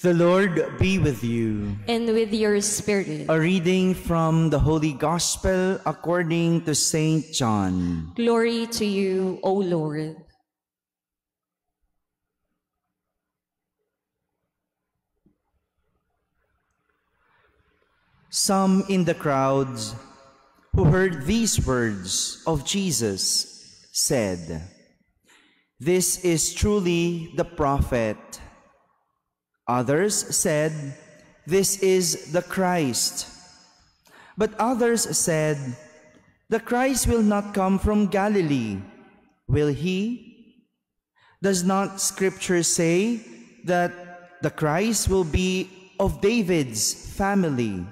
The Lord be with you. And with your spirit. A reading from the Holy Gospel according to Saint John. Glory to you, O Lord. Some in the crowds who heard these words of Jesus said, "This is truly the prophet." Others said, "This is the Christ." But others said, "The Christ will not come from Galilee, will he? Does not Scripture say that the Christ will be of David's family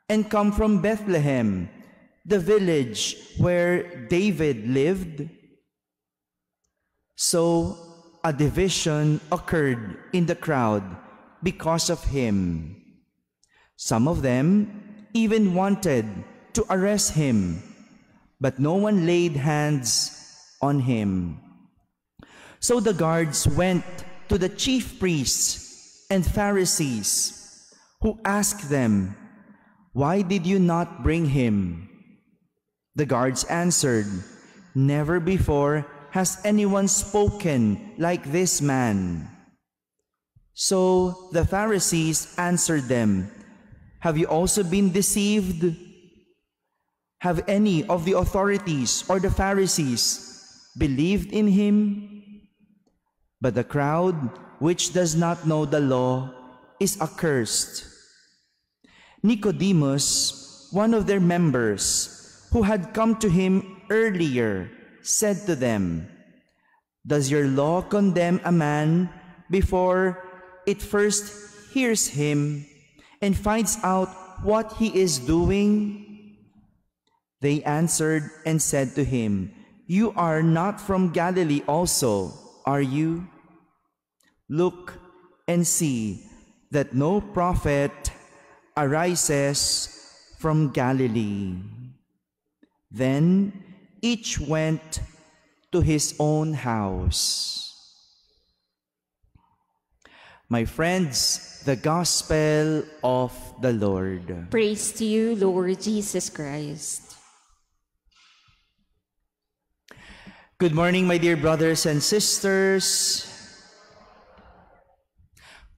and come from Bethlehem, the village where David lived?" So a division occurred in the crowd because of him. Some of them even wanted to arrest him, but no one laid hands on him. So the guards went to the chief priests and Pharisees, who asked them, "Why did you not bring him?" The guards answered, "Never before has anyone spoken like this man." So the Pharisees answered them, "Have you also been deceived? Have any of the authorities or the Pharisees believed in him?" But the crowd, which does not know the law, is accursed. Nicodemus, one of their members, who had come to him earlier, said to them, "Does your law condemn a man before it first hears him and finds out what he is doing?" They answered and said to him, "You are not from Galilee also, are you? Look and see that no prophet arises from Galilee." Then each went to his own house. My friends, the Gospel of the Lord. Praise to you, Lord Jesus Christ. Good morning, my dear brothers and sisters.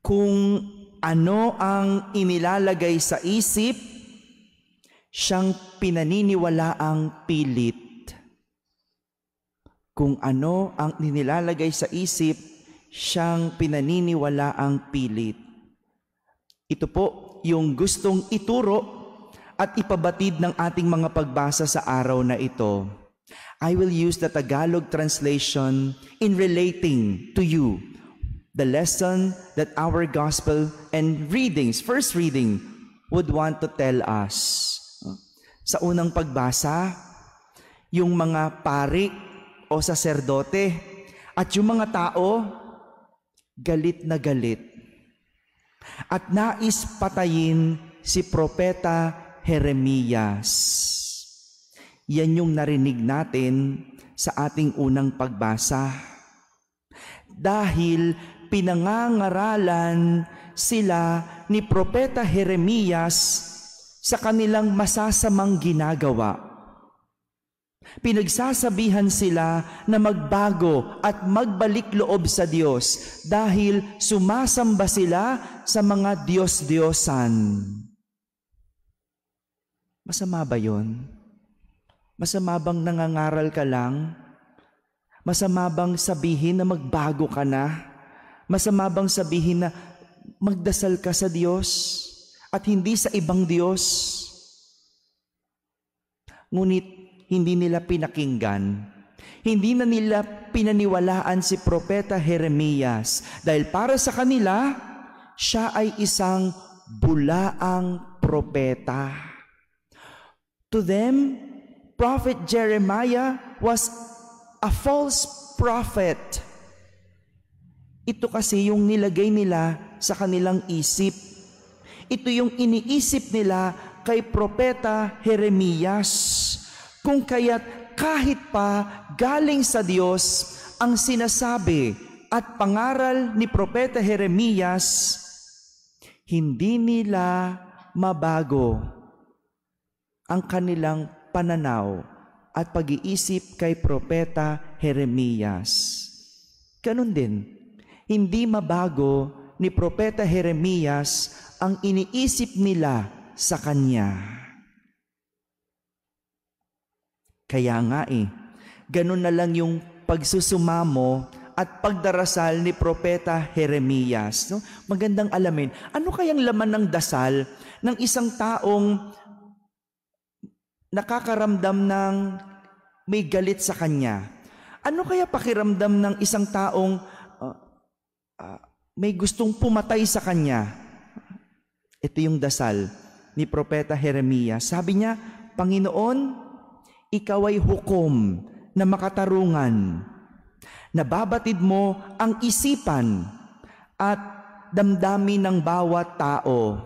Kung ano ang inilalagay sa isip, siyang pinaniniwalaang pilit. Kung ano ang nilalagay sa isip, siyang pinaniniwalaang pilit. Ito po yung gustong ituro at ipabatid ng ating mga pagbasa sa araw na ito. I will use the Tagalog translation in relating to you the lesson that our gospel and readings, first reading, would want to tell us. Sa unang pagbasa, yung mga pari o saserdote at yung mga tao, galit na galit. At nais patayin si Propeta Jeremias. Yan yung narinig natin sa ating unang pagbasa. Dahil pinangangaralan sila ni Propeta Jeremias sa kanilang masasamang ginagawa. Pinagsasabihan sila na magbago at magbalik loob sa Diyos dahil sumasamba sila sa mga Diyos-Diyosan. Masama ba yun? Masama bang nangangaral ka lang? Masama bang sabihin na magbago ka na? Masama bang sabihin na magdasal ka sa Diyos at hindi sa ibang Diyos? Ngunit hindi nila pinakinggan. Hindi na nila pinaniwalaan si Propeta Jeremias dahil para sa kanila, siya ay isang bulaang propeta. To them, Prophet Jeremiah was a false prophet. Ito kasi yung nilagay nila sa kanilang isip. Ito yung iniisip nila kay Propeta Jeremias. Kung kaya't kahit pa galing sa Diyos ang sinasabi at pangaral ni Propeta Jeremias, Hindi nila mabago ang kanilang pananaw at pag-iisip kay Propeta Jeremias. Ganun din, hindi mabago ni Propeta Jeremias ang iniisip nila sa kanya. Kaya nga ganun na lang yung pagsusumamo at pagdarasal ni Propeta Jeremias. No? Magandang alamin, ano kayang laman ng dasal ng isang taong nakakaramdam ng may galit sa kanya? Ano kaya pakiramdam ng isang taong may gustong pumatay sa kanya? Ito yung dasal ni Propeta Jeremias. Sabi niya, Panginoon, ikaw ay hukom na makatarungan. Nababatid mo ang isipan at damdamin ng bawat tao.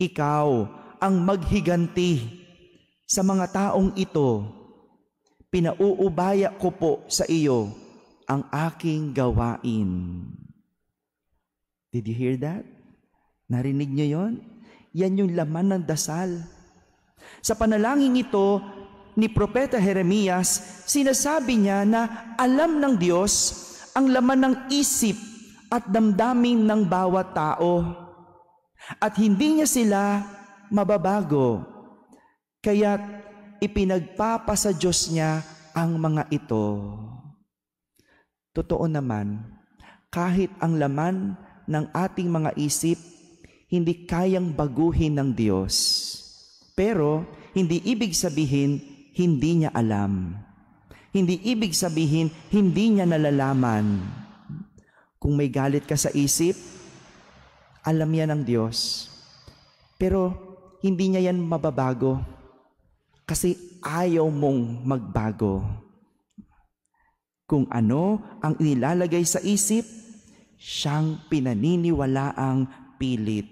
Ikaw ang maghiganti sa mga taong ito. Pinauubaya ko po sa iyo ang aking gawain. Did you hear that? Narinig niyo yon? Yan yung laman ng dasal. Sa panalangin ito ni Propeta Jeremias, sinasabi niya na alam ng Diyos ang laman ng isip at damdamin ng bawat tao. At hindi niya sila mababago. Kaya't ipinagpapasa Diyos niya ang mga ito. Totoo naman, kahit ang laman ng ating mga isip, hindi kayang baguhin ng Diyos. Pero, hindi ibig sabihin, hindi niya alam. Hindi ibig sabihin, hindi niya nalalaman. Kung may galit ka sa isip, alam yan ng Diyos. Pero, hindi niya yan mababago. Kasi ayaw mong magbago. Kung ano ang inilalagay sa isip, siyang pinaniniwalaang pilit.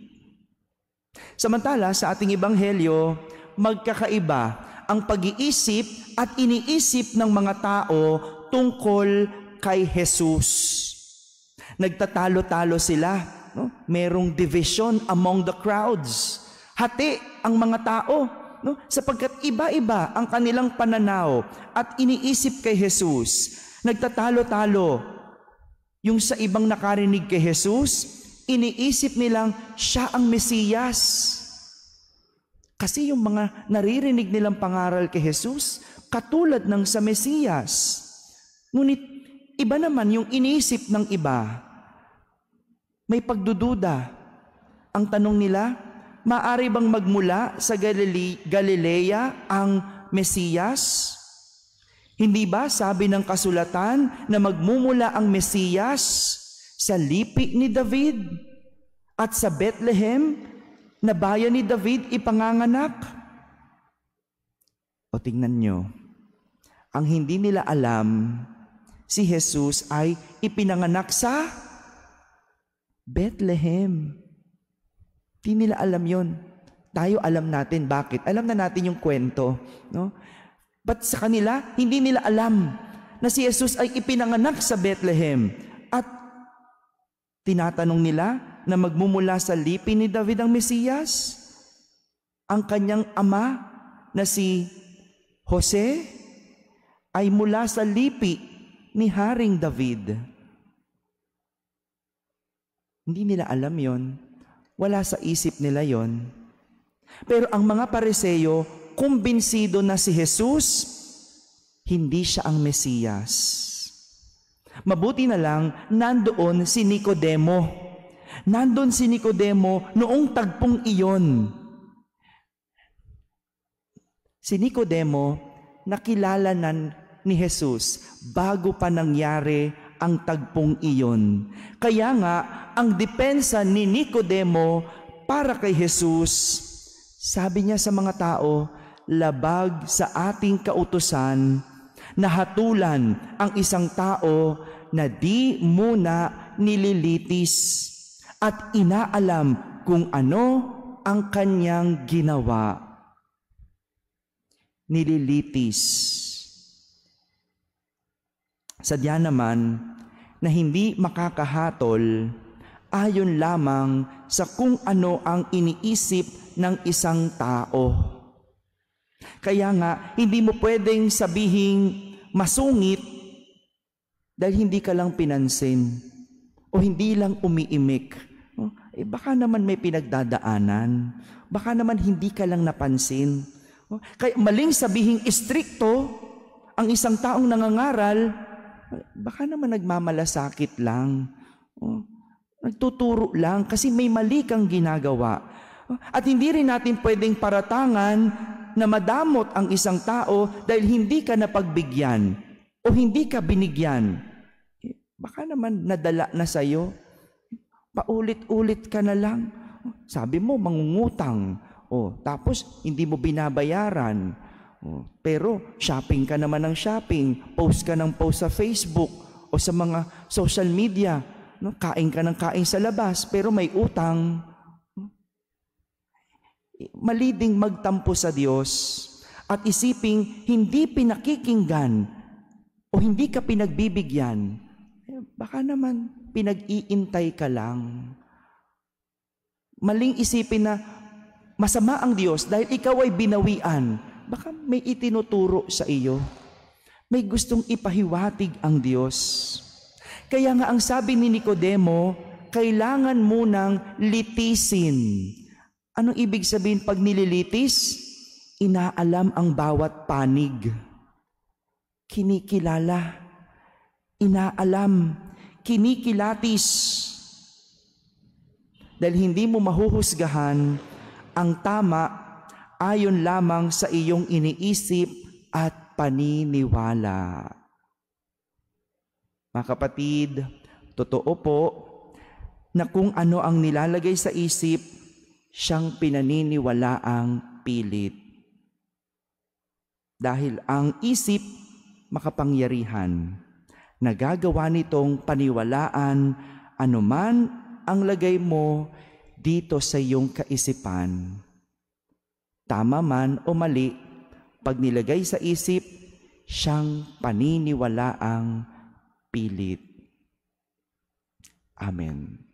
Samantala, sa ating ebanghelyo, magkakaiba ang pag-iisip at iniisip ng mga tao tungkol kay Jesus. Nagtatalo-talo sila. No? Merong division among the crowds. Hati ang mga tao. No? Sapagkat iba-iba ang kanilang pananaw at iniisip kay Jesus. Nagtatalo-talo. Yung sa ibang nakarinig kay Jesus, iniisip nilang siya ang Mesiyas. Kasi yung mga naririnig nilang pangaral kay Jesus, katulad ng sa Mesiyas. Ngunit iba naman yung iniisip ng iba. May pagdududa. Ang tanong nila, maaari bang magmula sa Galilea ang Mesiyas? Hindi ba sabi ng kasulatan na magmumula ang Mesiyas sa lipi ni David at sa Bethlehem na bayan ni David ipanganganak? O tingnan nyo, ang hindi nila alam, si Jesus ay ipinanganak sa Bethlehem. Di nila alam yon. Tayo alam natin. Bakit? Alam na natin yung kwento. No? But sa kanila, hindi nila alam na si Jesus ay ipinanganak sa Bethlehem. At tinatanong nila na magmumula sa lipi ni David ang Mesiyas. Ang kanyang ama na si Jose ay mula sa lipi ni Haring David. Hindi nila alam yon. Wala sa isip nila yon. Pero ang mga Pariseo, kumbinsido na si Jesus, hindi siya ang Mesiyas. Mabuti na lang, nandoon si Nicodemo. Nandoon si Nicodemo noong tagpong iyon. Si Nicodemo, nakilala na ni Jesus bago pa nangyari ang tagpong iyon. Kaya nga, ang depensa ni Nicodemo para kay Jesus, sabi niya sa mga tao, labag sa ating kautusan na hatulan ang isang tao na di muna nililitis at inaalam kung ano ang kanyang ginawa. Nililitis. Sadya naman na hindi makakahatol ayon lamang sa kung ano ang iniisip ng isang tao. Kaya nga, hindi mo pwedeng sabihing masungit dahil hindi ka lang pinansin o hindi lang umiimik. Baka naman may pinagdadaanan. Baka naman hindi ka lang napansin. Kaya maling sabihing istrikto ang isang taong nangangaral, baka naman nagmamalasakit lang. Nagtuturo lang kasi may mali kang ginagawa. At hindi rin natin pwedeng paratangan na madamot ang isang tao dahil hindi ka napagbigyan o hindi ka binigyan. Baka naman nadala na sa'yo. Paulit-ulit ka na lang. Sabi mo, mangungutang. Tapos, hindi mo binabayaran. Pero, shopping ka naman ng shopping. Post ka ng post sa Facebook o sa mga social media. Kain ka ng kain sa labas, pero may utang. Mali ding magtampo sa Diyos at isiping hindi pinakikinggan o hindi ka pinagbibigyan. Baka naman pinag-iintay ka lang. Maling isipin na masama ang Diyos dahil ikaw ay binawian. Baka may itinuturo sa iyo. May gustong ipahiwatig ang Diyos. Kaya nga ang sabi ni Nicodemo, kailangan munang litisin. Anong ibig sabihin pag nililitis? Inaalam ang bawat panig. Kinikilala. Inaalam. Kinikilatis. Dahil hindi mo mahuhusgahan ang tama ayon lamang sa iyong iniisip at paniniwala. Mga kapatid, totoo po na kung ano ang nilalagay sa isip, siyang pinaniniwalaang pilit. Dahil ang isip makapangyarihan, nagagawa nitong paniwalaan anuman ang lagay mo dito sa iyong kaisipan. Tama man o mali, pag nilagay sa isip, siyang paniniwalaang pilit. Amen.